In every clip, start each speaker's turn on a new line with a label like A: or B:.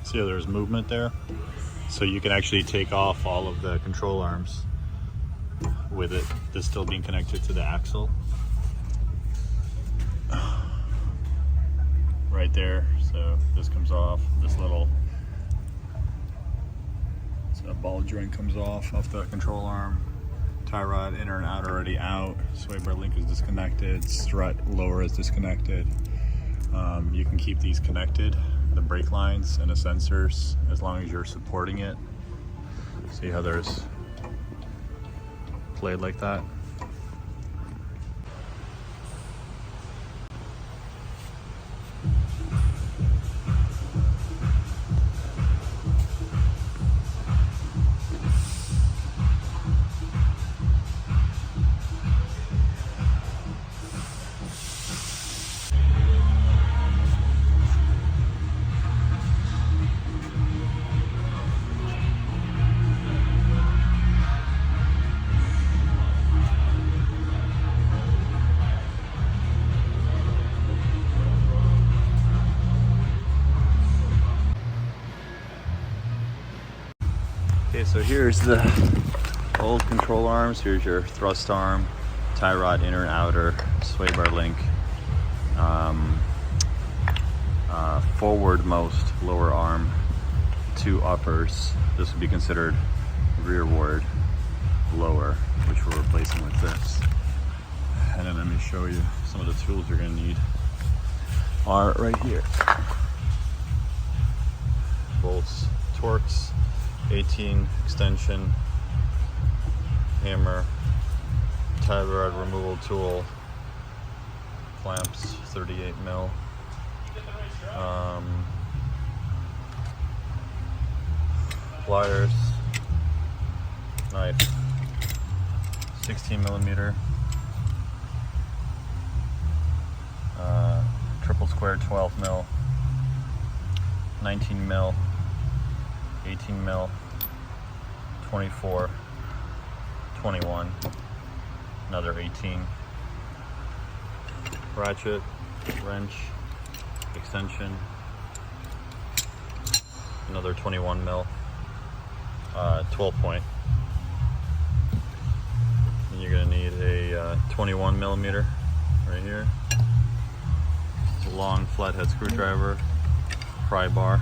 A: See how there's movement there? So you can actually take off all of the control arms with it. This still being connected to the axle. Right there. So this comes off. This little ball joint comes off the control arm. Tie rod inner and outer already out. Sway bar link is disconnected. Strut lower is disconnected. You can keep these connected, the brake lines and the sensors, as long as you're supporting it. See how there's played like that? Okay, so here's the old control arms. Here's your thrust arm, tie rod inner and outer, sway bar link, forward-most lower arm, two uppers. This would be considered rearward lower, which we're replacing with this. And then let me show you some of the tools you're going to need are right here. Bolts, Torx, 18 extension, hammer, tie rod removal tool, clamps, 38 mil, pliers, knife, 16 millimeter, triple square 12 mil, 19 mil, 18 mil, 24, 21, another 18, ratchet, wrench, extension, another 21 mil, 12 point. And you're going to need a 21 millimeter right here, a long flathead screwdriver, pry bar,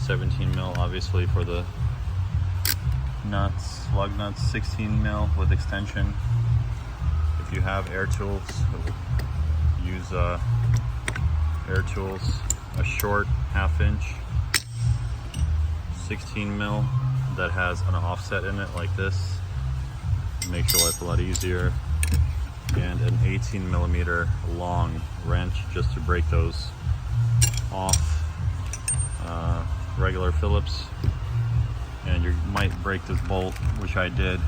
A: 17 mil obviously for the nuts, lug nuts, 16 mil with extension. If you have air tools, use air tools, a short 1/2 inch, 16 mil that has an offset in it like this. Makes your life a lot easier. And an 18 millimeter long wrench just to break those off. Regular Phillips, and you might break this bolt, which I did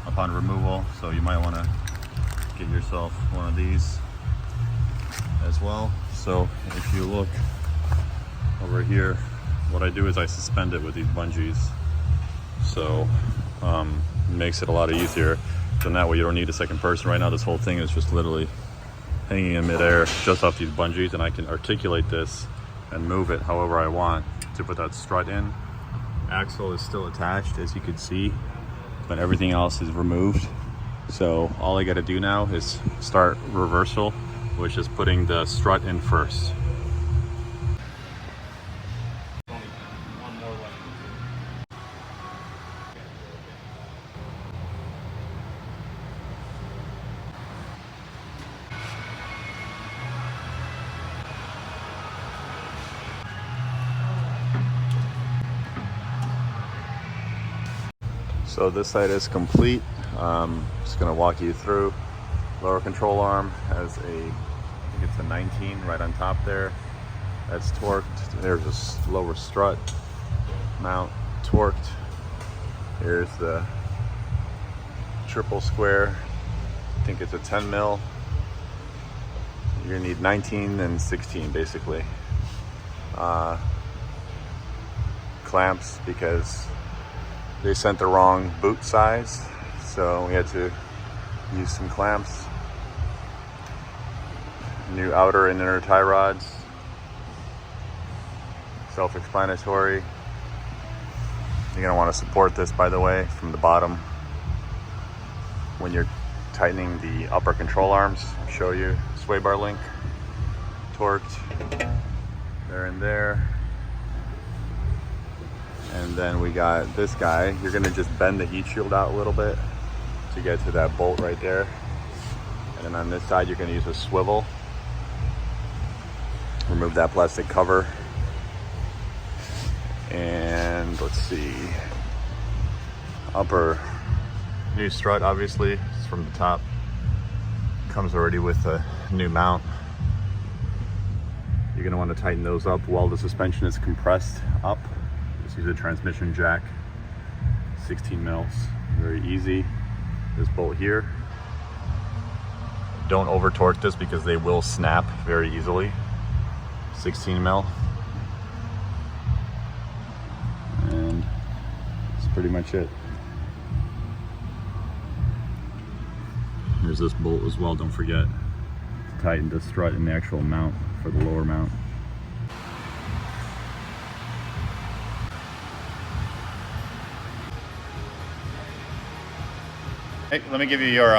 A: upon removal, so you might want to get yourself one of these as well. So if you look over here, what I do is I suspend it with these bungees, so it makes it a lot easier. Then that way you don't need a second person. Right now this whole thing is just literally hanging in midair just off these bungees, and I can articulate this and move it however I want to put that strut in. Axle is still attached, as you can see, but everything else is removed. So all I got to do now is start reversal, which is putting the strut in first. So this side is complete. Just gonna walk you through. Lower control arm has I think it's a 19 right on top there. That's torqued. There's a lower strut mount, torqued. Here's the triple square. I think it's a 10 mil. You're gonna need 19 and 16 basically. Clamps, because they sent the wrong boot size, so we had to use some clamps. New outer and inner tie rods. self-explanatory. You're gonna want to support this, by the way, from the bottom when you're tightening the upper control arms. I'll show you sway bar link, torqued there and there. And then we got this guy. You're gonna just bend the heat shield out a little bit to get to that bolt right there. And then on this side, you're gonna use a swivel. Remove that plastic cover. And let's see, upper new strut, obviously, it's from the top. Comes already with a new mount. You're gonna wanna tighten those up while the suspension is compressed up. Just use a transmission jack, 16 mils, very easy. This bolt here. Don't over torque this because they will snap very easily. 16 mil. And that's pretty much it. Here's this bolt as well, don't forget to tighten the strut in the actual mount for the lower mount. Hey, let me give you your